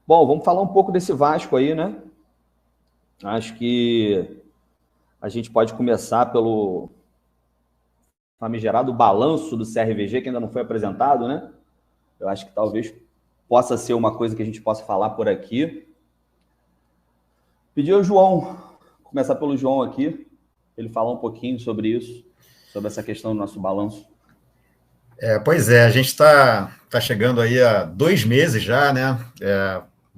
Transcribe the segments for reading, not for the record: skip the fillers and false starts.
Bom, vamos falar um pouco desse Vasco aí, né? Acho que a gente pode começar pelo famigerado balanço do CRVG, que ainda não foi apresentado, né? Eu acho que talvez possa ser uma coisa que a gente possa falar por aqui. Pedir ao João, começar pelo João aqui, ele falar um pouquinho sobre isso, sobre essa questão do nosso balanço. Pois é, a gente tá chegando aí a 2 meses já, né? O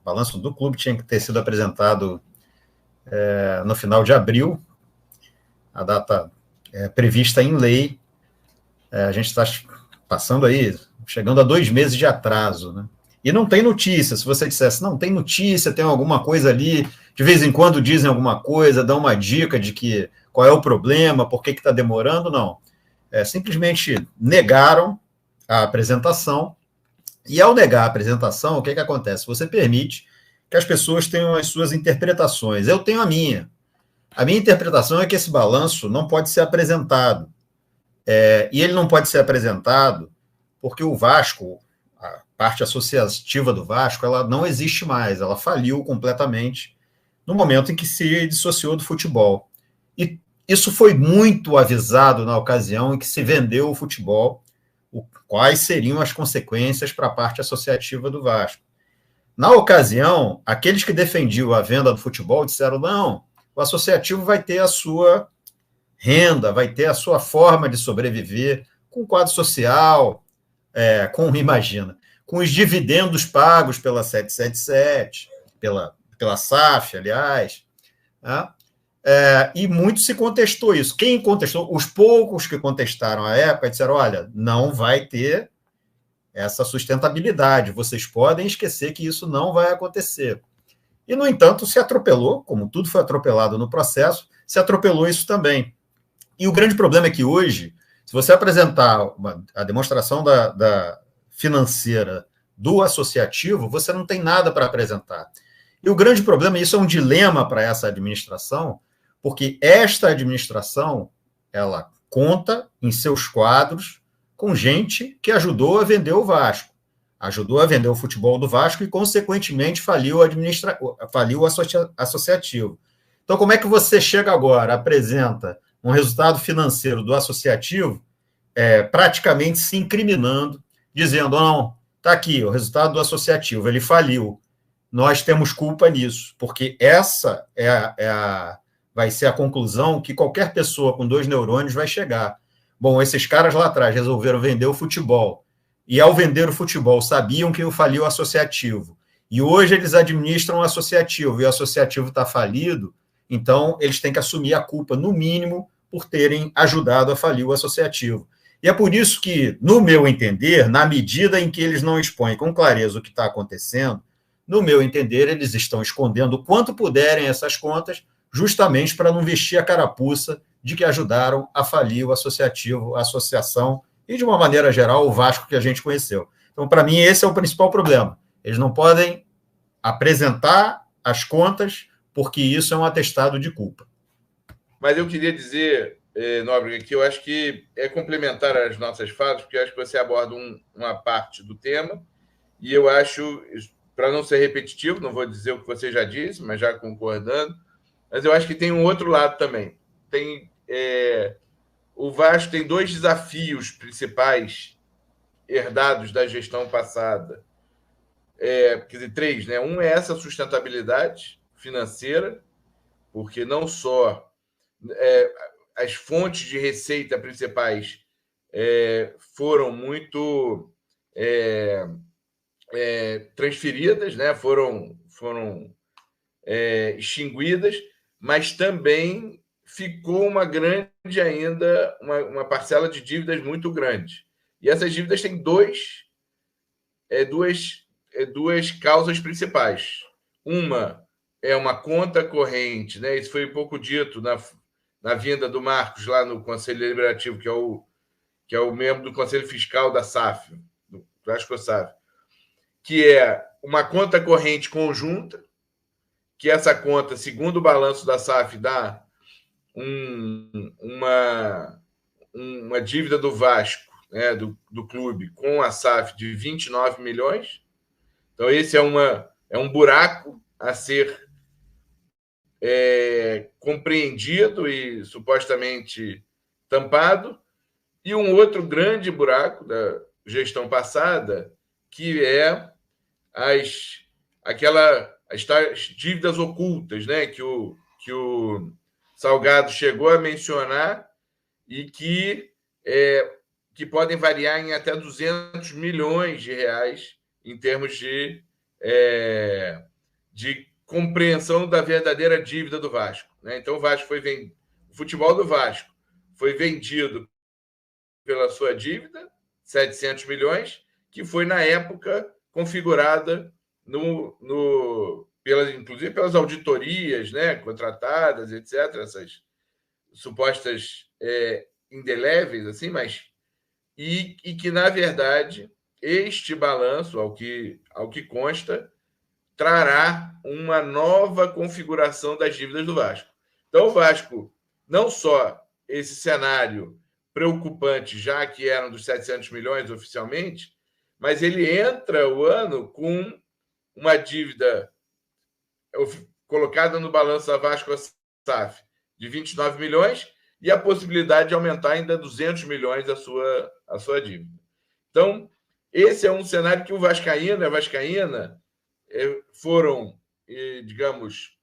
balanço do clube tinha que ter sido apresentado no final de abril, a data prevista em lei. A gente está passando aí, chegando a 2 meses de atraso, né? E não tem notícia. Se você dissesse, não tem notícia, tem alguma coisa ali, de vez em quando dizem alguma coisa, dão uma dica de que qual é o problema, por que está demorando, não. Simplesmente negaram a apresentação, e ao negar a apresentação, o que acontece? Você permite que as pessoas tenham as suas interpretações. Eu tenho a minha. A minha interpretação é que esse balanço não pode ser apresentado. E ele não pode ser apresentado porque o Vasco, a parte associativa do Vasco, ela não existe mais, ela faliu completamente no momento em que se dissociou do futebol. E isso foi muito avisado na ocasião em que se vendeu o futebol, quais seriam as consequências para a parte associativa do Vasco. Na ocasião, aqueles que defendiam a venda do futebol disseram, não, o associativo vai ter a sua renda, vai ter a sua forma de sobreviver, com quadro social, com os dividendos pagos pela 777, pela SAF, aliás, né? E muito se contestou isso. Quem contestou? Os poucos que contestaram à época disseram, olha, não vai ter essa sustentabilidade, vocês podem esquecer que isso não vai acontecer. E, no entanto, se atropelou, como tudo foi atropelado no processo, se atropelou isso também. E o grande problema é que hoje, se você apresentar a demonstração da financeira do associativo, você não tem nada para apresentar. E o grande problema, isso é um dilema para essa administração, porque esta administração, ela conta em seus quadros com gente que ajudou a vender o Vasco, ajudou a vender o futebol do Vasco e, consequentemente, faliu o associativo. Então, como é que você chega agora, apresenta um resultado financeiro do associativo, praticamente se incriminando, dizendo, não, está aqui, o resultado do associativo, ele faliu, nós temos culpa nisso, porque essa vai ser a conclusão que qualquer pessoa com 2 neurônios vai chegar. Bom, esses caras lá atrás resolveram vender o futebol, e ao vender o futebol sabiam que faliu o associativo, e hoje eles administram o associativo, e o associativo está falido, então eles têm que assumir a culpa, no mínimo, por terem ajudado a falir o associativo. E é por isso que, no meu entender, na medida em que eles não expõem com clareza o que está acontecendo, no meu entender, eles estão escondendo o quanto puderem essas contas, justamente para não vestir a carapuça de que ajudaram a falir o associativo, a associação e, de uma maneira geral, o Vasco que a gente conheceu. Então, para mim, esse é o principal problema. Eles não podem apresentar as contas porque isso é um atestado de culpa. Mas eu queria dizer, Nóbrega, que eu acho que é complementar as nossas falas, porque eu acho que você aborda uma parte do tema, e eu acho, para não ser repetitivo, não vou dizer o que você já disse, mas já concordando, mas eu acho que tem um outro lado também. O Vasco tem 2 desafios principais herdados da gestão passada. Quer dizer, 3, né? Um é essa sustentabilidade financeira, porque não só as fontes de receita principais foram muito transferidas, né? foram extinguidas, mas também ficou uma grande ainda, uma parcela de dívidas muito grande. E essas dívidas têm duas causas principais. Uma é uma conta corrente, né? Isso foi um pouco dito na vinda do Marcos lá no Conselho Deliberativo, que é o membro do Conselho Fiscal da SAF, do Vasco SAF, que é uma conta corrente conjunta, que essa conta, segundo o balanço da SAF, dá uma dívida do Vasco, né, do clube, com a SAF de 29 milhões, Então, esse é um buraco a ser compreendido e supostamente tampado, e um outro grande buraco da gestão passada, que é as dívidas ocultas, né, que o Salgado chegou a mencionar e que podem variar em até 200 milhões de reais em termos de compreensão da verdadeira dívida do Vasco, né? Então, o futebol do Vasco foi vendido pela sua dívida, 700 milhões, que foi, na época, configurada inclusive pelas auditorias, né, contratadas, etc., essas supostas indeléveis, assim, mas e que, na verdade, este balanço, ao que consta, trará uma nova configuração das dívidas do Vasco. Então, o Vasco, não só esse cenário preocupante, já que eram dos 700 milhões oficialmente, mas ele entra o ano com uma dívida colocada no balanço da Vasco SAF de 29 milhões e a possibilidade de aumentar ainda 200 milhões a sua dívida. Então, esse é um cenário que o vascaíno e a vascaína foram, digamos,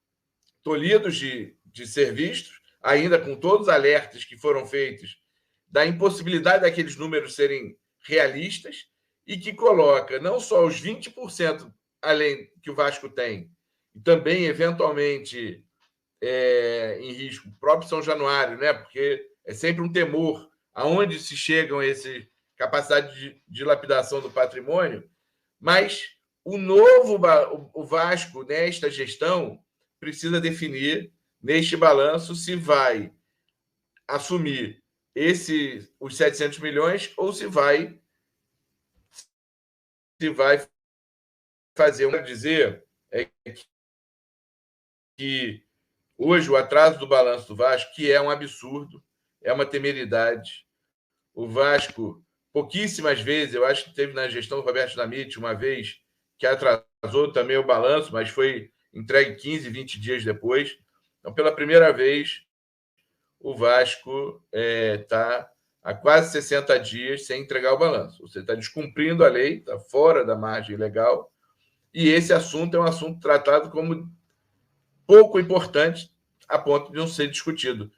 tolhidos de ser vistos, ainda com todos os alertas que foram feitos da impossibilidade daqueles números serem realistas, e que coloca não só os 20% além que o Vasco tem, e também, eventualmente, em risco o próprio São Januário, né? Porque é sempre um temor aonde se chegam essa capacidade de dilapidação do patrimônio, mas o Vasco, nesta gestão, precisa definir neste balanço se vai assumir os 700 milhões ou se vai fazer dizer que hoje o atraso do balanço do Vasco, que é um absurdo, é uma temeridade. O Vasco, pouquíssimas vezes, eu acho que teve na gestão do Roberto Dinamite uma vez que atrasou também o balanço, mas foi entregue 15, 20 dias depois. Então, pela primeira vez, o Vasco está há quase 60 dias sem entregar o balanço. Você está descumprindo a lei, está fora da margem legal, e esse assunto é um assunto tratado como pouco importante a ponto de não ser discutido,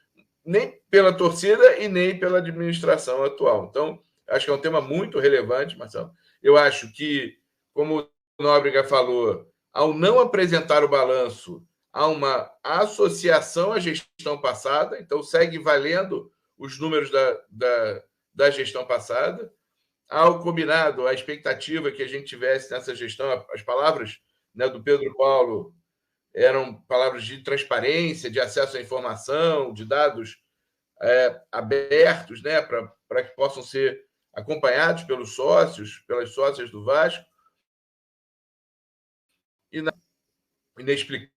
nem pela torcida e nem pela administração atual. Então, acho que é um tema muito relevante, Marcelo. Eu acho que, como o Nóbrega falou, ao não apresentar o balanço, há uma associação à gestão passada, então segue valendo os números da gestão passada. Ao combinado, a expectativa que a gente tivesse nessa gestão, as palavras, né, do Pedro Paulo eram palavras de transparência, de acesso à informação, de dados abertos, né, para que possam ser acompanhados pelos sócios, pelas sócias do Vasco. E inexplicável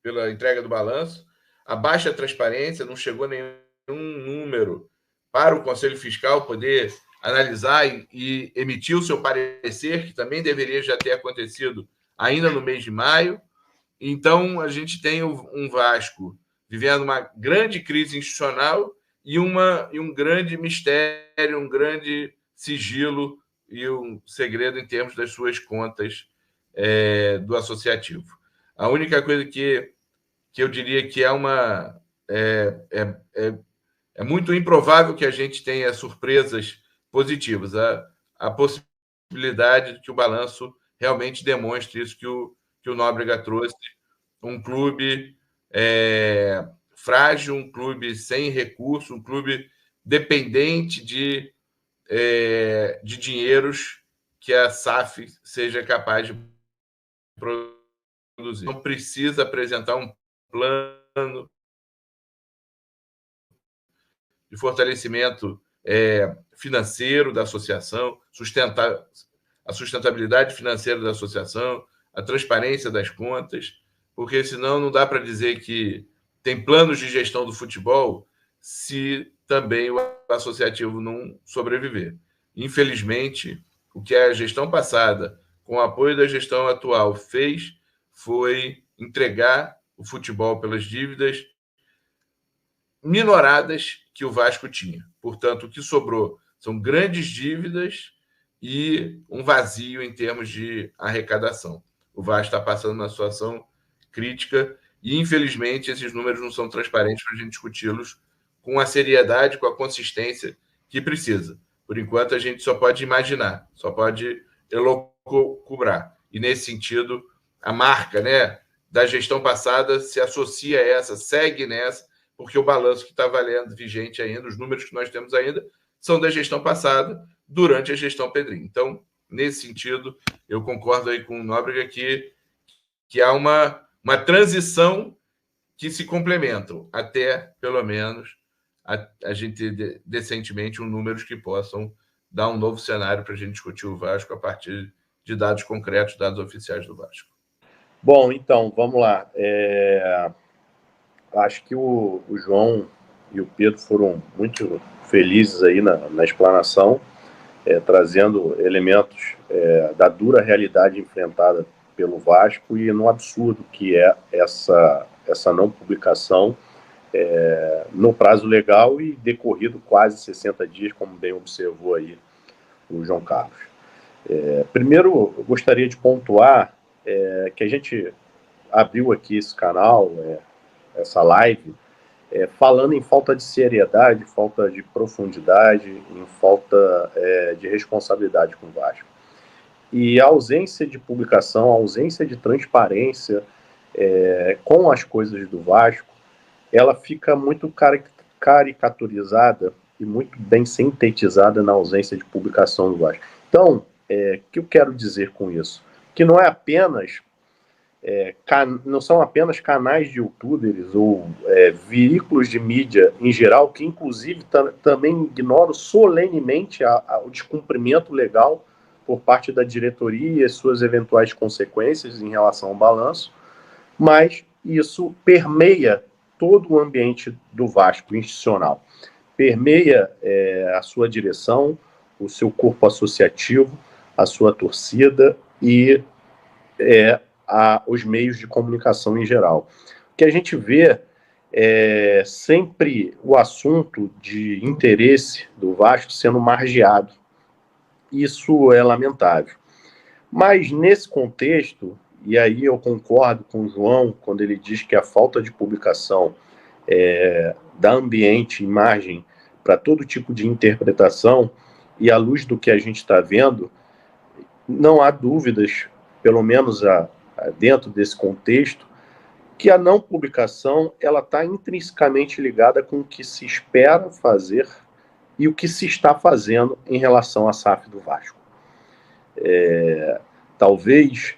pela entrega do balanço, a baixa transparência, não chegou nenhum número para o Conselho Fiscal poder analisar e emitir o seu parecer, que também deveria já ter acontecido ainda no mês de maio. Então, a gente tem um Vasco vivendo uma grande crise institucional e um grande mistério, um grande sigilo e um segredo em termos das suas contas do associativo. A única coisa que eu diria que é muito improvável que a gente tenha surpresas positivas. A possibilidade de que o balanço realmente demonstre isso que o Nóbrega trouxe, um clube frágil, um clube sem recurso, um clube dependente de dinheiros que a SAF seja capaz de produzir. Não precisa apresentar um plano de fortalecimento financeiro da associação, a sustentabilidade financeira da associação, a transparência das contas, porque senão não dá para dizer que tem planos de gestão do futebol se também o associativo não sobreviver. Infelizmente, o que a gestão passada, com o apoio da gestão atual, fez foi entregar o futebol pelas dívidas minoradas que o Vasco tinha. Portanto, o que sobrou são grandes dívidas e um vazio em termos de arrecadação. O Vasco está passando uma situação crítica e, infelizmente, esses números não são transparentes para a gente discuti-los com a seriedade, com a consistência que precisa. Por enquanto, a gente só pode imaginar, só pode elocubrar. E, nesse sentido, a marca, né, da gestão passada se associa a essa, segue nessa, porque o balanço que está valendo, vigente ainda, os números que nós temos ainda, são da gestão passada, durante a gestão Pedrinho. Então, nesse sentido, eu concordo aí com o Nóbrega que há uma transição que se complementam, até, pelo menos, a gente ter decentemente números que possam dar um novo cenário para a gente discutir o Vasco a partir de dados concretos, dados oficiais do Vasco. Bom, então, vamos lá. Acho que o João e o Pedro foram muito felizes aí na explanação, trazendo elementos da dura realidade enfrentada pelo Vasco e no absurdo que é essa não publicação no prazo legal e decorrido quase 60 dias, como bem observou aí o João Carlos. Primeiro, eu gostaria de pontuar que a gente abriu aqui esse canal, essa live, falando em falta de seriedade, falta de profundidade, em falta de responsabilidade com o Vasco. E a ausência de publicação, a ausência de transparência com as coisas do Vasco, ela fica muito caricaturizada e muito bem sintetizada na ausência de publicação do Vasco. Então, o que eu quero dizer com isso? Que não é apenas não são apenas canais de youtubers ou veículos de mídia em geral, que inclusive também ignoram solenemente o descumprimento legal por parte da diretoria e as suas eventuais consequências em relação ao balanço, mas isso permeia todo o ambiente do Vasco institucional, permeia a sua direção, o seu corpo associativo, a sua torcida e os meios de comunicação em geral. O que a gente vê é sempre o assunto de interesse do Vasco sendo margeado. Isso é lamentável. Mas nesse contexto, e aí eu concordo com o João quando ele diz que a falta de publicação dá ambiente e margem para todo tipo de interpretação, e à luz do que a gente está vendo, não há dúvidas, pelo menos dentro desse contexto, que a não publicação ela está intrinsecamente ligada com o que se espera fazer e o que se está fazendo em relação à SAF do Vasco. Talvez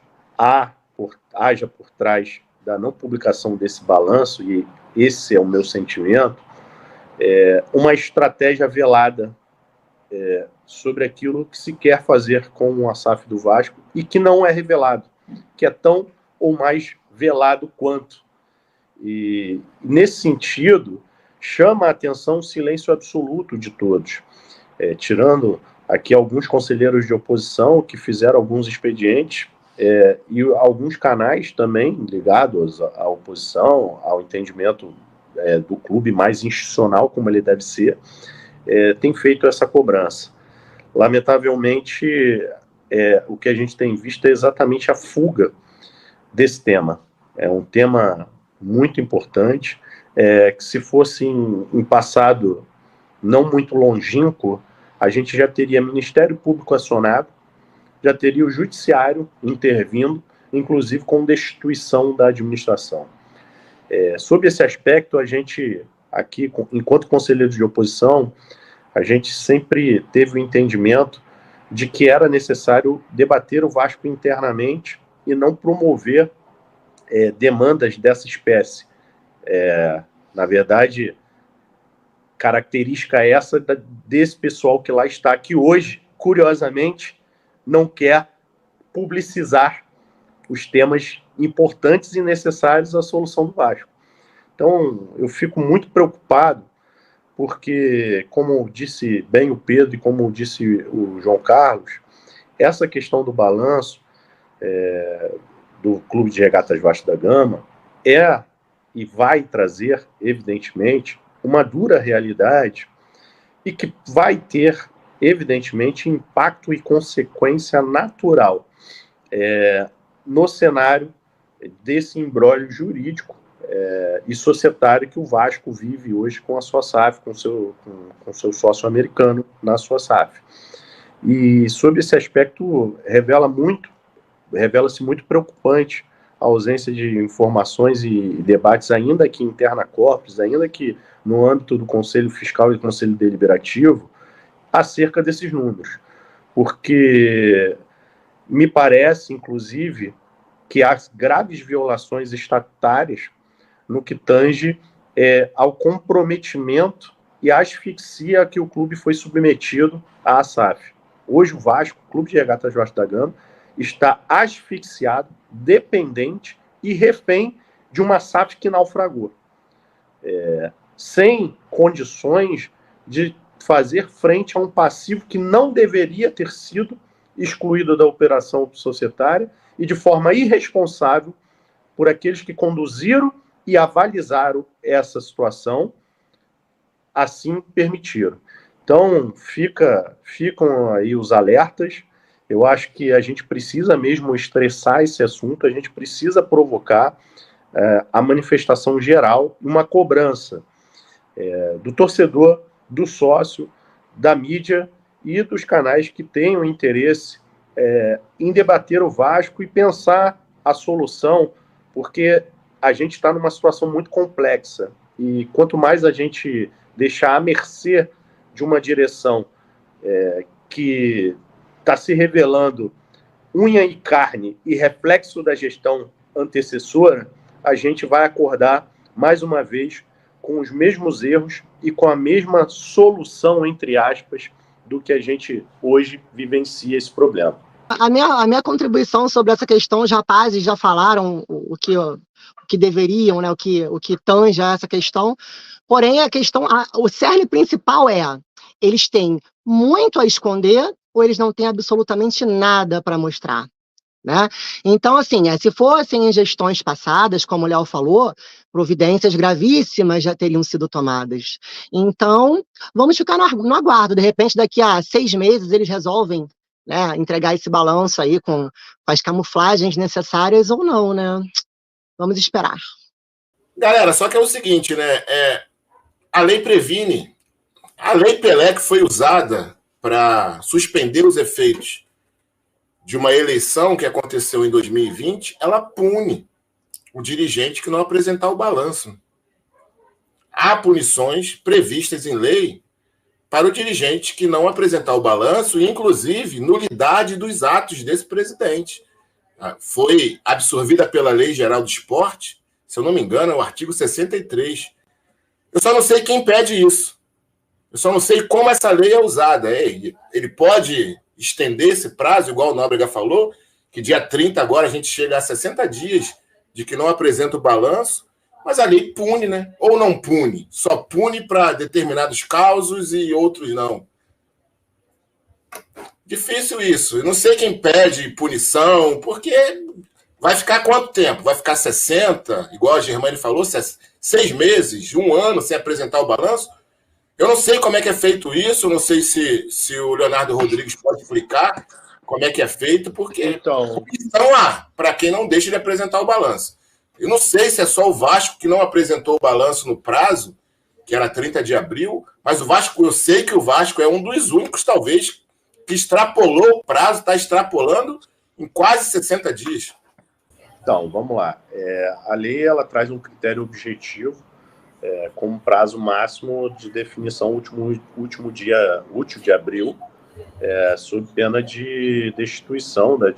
haja por trás da não publicação desse balanço, e esse é o meu sentimento, uma estratégia velada sobre aquilo que se quer fazer com a SAF do Vasco e que não é revelado, que é tão ou mais velado quanto. E nesse sentido, chama a atenção o silêncio absoluto de todos, tirando aqui alguns conselheiros de oposição que fizeram alguns expedientes e alguns canais também ligados à oposição, ao entendimento do clube mais institucional, como ele deve ser, tem feito essa cobrança. Lamentavelmente, o que a gente tem visto é exatamente a fuga desse tema. É um tema muito importante, que se fosse em passado não muito longínquo, a gente já teria Ministério Público acionado, já teria o Judiciário intervindo, inclusive com destituição da administração. Sob esse aspecto, a gente, aqui, enquanto conselheiros de oposição, a gente sempre teve o entendimento de que era necessário debater o Vasco internamente e não promover demandas dessa espécie. Na verdade, característica essa desse pessoal que lá está, que hoje, curiosamente, não quer publicizar os temas importantes e necessários à solução do Vasco. Então, eu fico muito preocupado, porque, como disse bem o Pedro e como disse o João Carlos, essa questão do balanço do Clube de Regatas Vasco da Gama é e vai trazer, evidentemente, uma dura realidade e que vai ter, evidentemente, impacto e consequência natural no cenário desse imbróglio jurídico e societário que o Vasco vive hoje com a sua SAF, com seu sócio americano na sua SAF. E sobre esse aspecto revela-se muito preocupante a ausência de informações e debates, ainda que interna corpus, ainda que no âmbito do Conselho Fiscal e do Conselho Deliberativo, acerca desses números. Porque me parece, inclusive, que há graves violações estatutárias no que tange ao comprometimento e à asfixia a que o clube foi submetido à SAF. Hoje o Vasco, o Clube de Regatas Vasco da Gama, está asfixiado, dependente e refém de uma SAF que naufragou. Sem condições de fazer frente a um passivo que não deveria ter sido excluído da operação societária e de forma irresponsável por aqueles que conduziram e avalizaram essa situação, assim permitiram. Então, ficam aí os alertas. Eu acho que a gente precisa mesmo estressar esse assunto, a gente precisa provocar a manifestação geral, uma cobrança do torcedor, do sócio, da mídia e dos canais que tenham interesse em debater o Vasco e pensar a solução, porque a gente está numa situação muito complexa e quanto mais a gente deixar à mercê de uma direção que está se revelando unha e carne e reflexo da gestão antecessora, a gente vai acordar mais uma vez com os mesmos erros e com a mesma solução, entre aspas, do que a gente hoje vivencia esse problema. A minha contribuição sobre essa questão, os rapazes já falaram o que deveriam, né, o que tange a essa questão, porém a questão, o cerne principal eles têm muito a esconder ou eles não têm absolutamente nada para mostrar, né? Então, assim, se fossem em gestões passadas, como o Léo falou, providências gravíssimas já teriam sido tomadas. Então, vamos ficar no aguardo. De repente, daqui a 6 meses, eles resolvem, né, entregar esse balanço aí com as camuflagens necessárias ou não, né? Vamos esperar. Galera, só que é o seguinte, né? A lei previne, a lei Pelé que foi usada para suspender os efeitos de uma eleição que aconteceu em 2020, ela pune o dirigente que não apresentar o balanço. Há punições previstas em lei para o dirigente que não apresentar o balanço, inclusive nulidade dos atos desse presidente. Foi absorvida pela Lei Geral do Esporte, se eu não me engano, é o artigo 63. Eu só não sei quem pede isso. Eu só não sei como essa lei é usada. Ele pode estender esse prazo, igual o Nóbrega falou, que dia 30 agora a gente chega a 60 dias de que não apresenta o balanço, mas a lei pune, né? Ou não pune, só pune para determinados causos e outros não. Difícil isso. Eu não sei quem pede punição, porque vai ficar quanto tempo? Vai ficar 60, igual a Germane falou, 6 meses, 1 ano sem apresentar o balanço? Eu não sei como é que é feito isso, eu não sei se o Leonardo Rodrigues pode explicar como é que é feito, porque punição há para quem não deixa de apresentar o balanço. Eu não sei se é só o Vasco que não apresentou o balanço no prazo, que era 30 de abril, mas o Vasco, eu sei que o Vasco é um dos únicos, talvez, que extrapolou o prazo, está extrapolando em quase 60 dias. Então, vamos lá. A lei ela traz um critério objetivo como prazo máximo de definição último dia útil de abril, sob pena de destituição da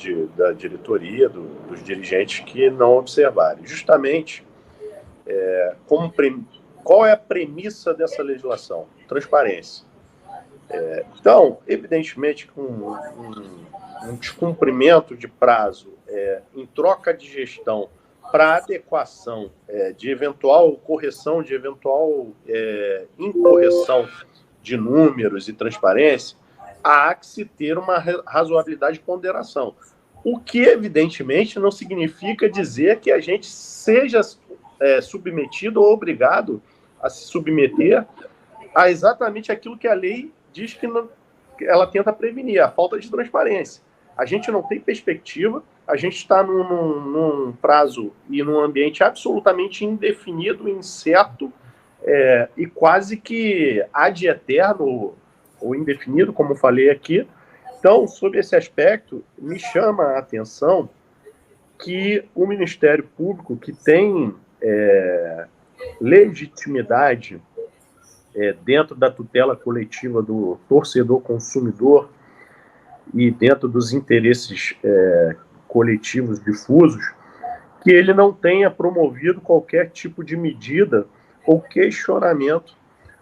diretoria, dos dirigentes que não observarem. Justamente, qual é a premissa dessa legislação? Transparência. Então, evidentemente, com um descumprimento de prazo em troca de gestão para adequação de eventual correção, de eventual incorreção de números e transparência, há que se ter uma razoabilidade de ponderação. O que, evidentemente, não significa dizer que a gente seja submetido ou obrigado a se submeter a exatamente aquilo que a lei diz que ela tenta prevenir, a falta de transparência. A gente não tem perspectiva, a gente está num prazo e num ambiente absolutamente indefinido, incerto, e quase que ad eterno ou indefinido, como falei aqui. Então, sob esse aspecto, me chama a atenção que o Ministério Público, que tem legitimidade dentro da tutela coletiva do torcedor consumidor e dentro dos interesses coletivos difusos, que ele não tenha promovido qualquer tipo de medida ou questionamento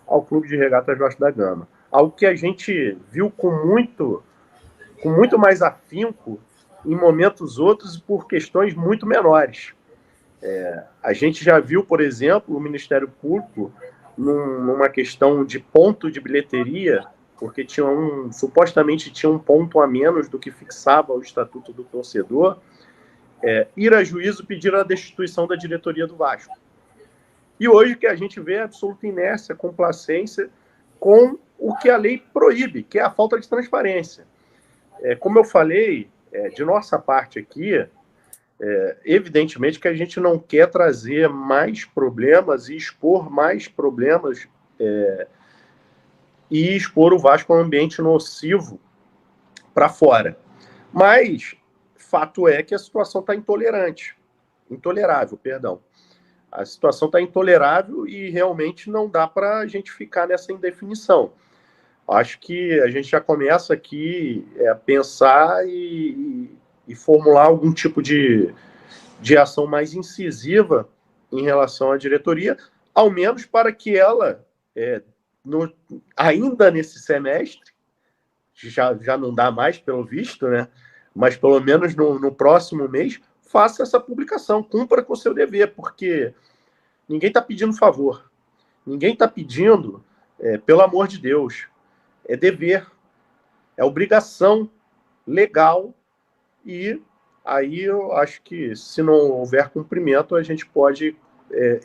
ao Clube de Regatas Vasco da Gama. Algo que a gente viu com muito mais afinco em momentos outros e por questões muito menores. A gente já viu, por exemplo, o Ministério Público numa questão de ponto de bilheteria, porque supostamente tinha um ponto a menos do que fixava o Estatuto do Torcedor, ir a juízo pedir a destituição da diretoria do Vasco. E hoje o que a gente vê é absoluta inércia, complacência com o que a lei proíbe, que é a falta de transparência. Como eu falei, de nossa parte aqui, evidentemente que a gente não quer trazer mais problemas e expor mais problemas e expor o Vasco a um ambiente nocivo para fora. Mas fato é que a situação está intolerável, perdão. A situação está intolerável e realmente não dá para a gente ficar nessa indefinição. Acho que a gente já começa aqui a pensar e formular algum tipo de ação mais incisiva em relação à diretoria, ao menos para que ela, ainda nesse semestre, já não dá mais pelo visto, né? Mas pelo menos no próximo mês, faça essa publicação, cumpra com o seu dever, porque ninguém está pedindo favor, ninguém está pedindo, pelo amor de Deus, é dever, é obrigação legal, e aí eu acho que, se não houver cumprimento, a gente pode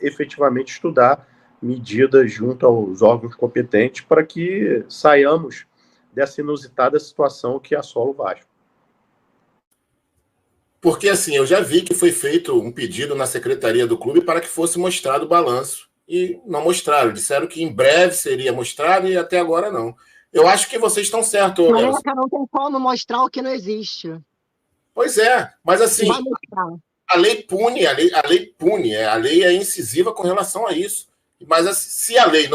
efetivamente estudar medidas junto aos órgãos competentes para que saiamos dessa inusitada situação que assola o Vasco. Porque, assim, eu já vi que foi feito um pedido na secretaria do clube para que fosse mostrado o balanço, e não mostraram. Disseram que em breve seria mostrado e até agora não. Eu acho que vocês estão certos, Léo. Não tem como mostrar o que não existe. Pois é, mas assim, a lei pune, a lei é incisiva com relação a isso. Mas assim, se a lei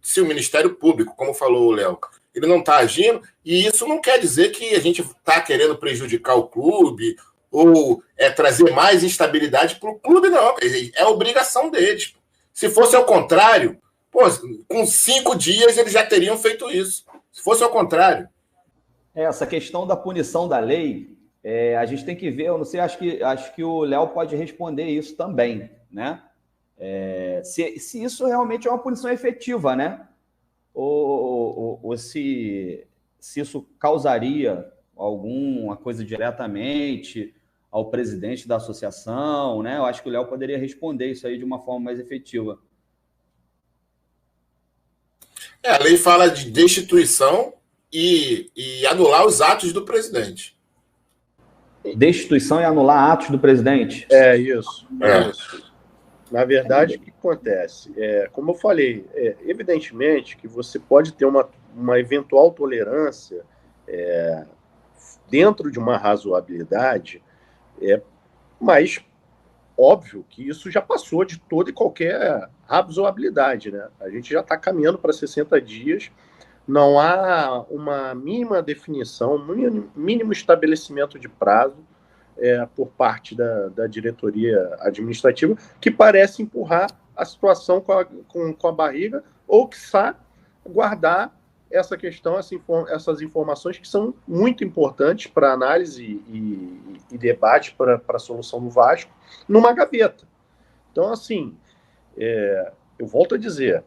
se o Ministério Público, como falou o Léo, ele não está agindo, e isso não quer dizer que a gente está querendo prejudicar o clube ou trazer mais instabilidade para o clube, não. É obrigação deles. Se fosse ao contrário, com 5 dias eles já teriam feito isso. Se fosse ao contrário. Essa questão da punição da lei, a gente tem que ver, eu não sei, acho que o Léo pode responder isso também, né? Se isso realmente é uma punição efetiva, né? Ou se isso causaria alguma coisa diretamente ao presidente da associação, né? Eu acho que o Léo poderia responder isso aí de uma forma mais efetiva. A lei fala de destituição e anular os atos do presidente. Destituição e anular atos do presidente? Isso. Na verdade, o que acontece? Como eu falei, evidentemente que você pode ter uma eventual tolerância dentro de uma razoabilidade, mas óbvio que isso já passou de toda e qualquer razoabilidade, né? A gente já está caminhando para 60 dias, não há uma mínima definição, mínimo estabelecimento de prazo por parte da diretoria administrativa, que parece empurrar a situação com a barriga, ou quiçá guardar essa questão, essas informações que são muito importantes para análise e debate para a solução do Vasco numa gaveta. Então, assim, eu volto a dizer,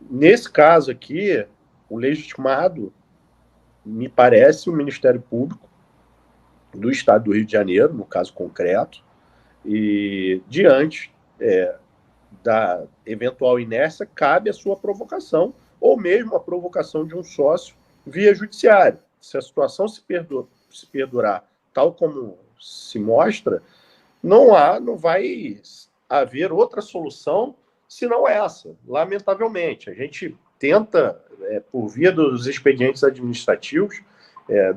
nesse caso aqui, o legitimado, me parece, o Ministério Público do Estado do Rio de Janeiro, no caso concreto, e diante da eventual inércia, cabe a sua provocação, ou mesmo a provocação de um sócio via judiciário. Se a situação se perdurar tal como se mostra, não vai haver outra solução senão essa, lamentavelmente. A gente tenta, por via dos expedientes administrativos,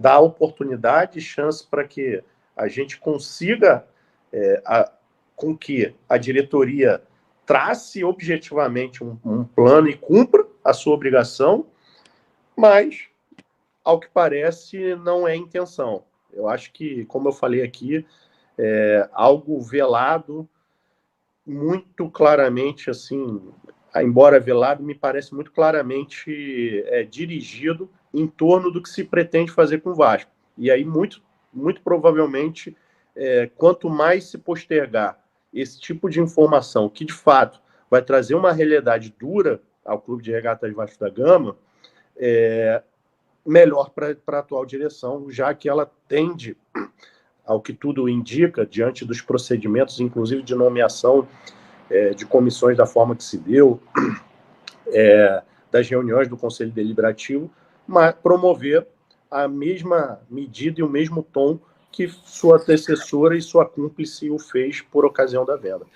dar oportunidade e chance para que a gente consiga com que a diretoria trace objetivamente um plano e cumpra a sua obrigação, mas, ao que parece, não é a intenção. Eu acho que, como eu falei aqui, algo velado, muito claramente, assim, embora velado, me parece muito claramente dirigido em torno do que se pretende fazer com o Vasco. E aí, muito, muito provavelmente, quanto mais se postergar esse tipo de informação, que de fato vai trazer uma realidade dura ao Clube de Regatas Vasco da Gama, melhor para a atual direção, já que ela tende, ao que tudo indica, diante dos procedimentos, inclusive de nomeação de comissões da forma que se deu, das reuniões do Conselho Deliberativo, mas promover a mesma medida e o mesmo tom que sua antecessora e sua cúmplice o fez por ocasião da venda.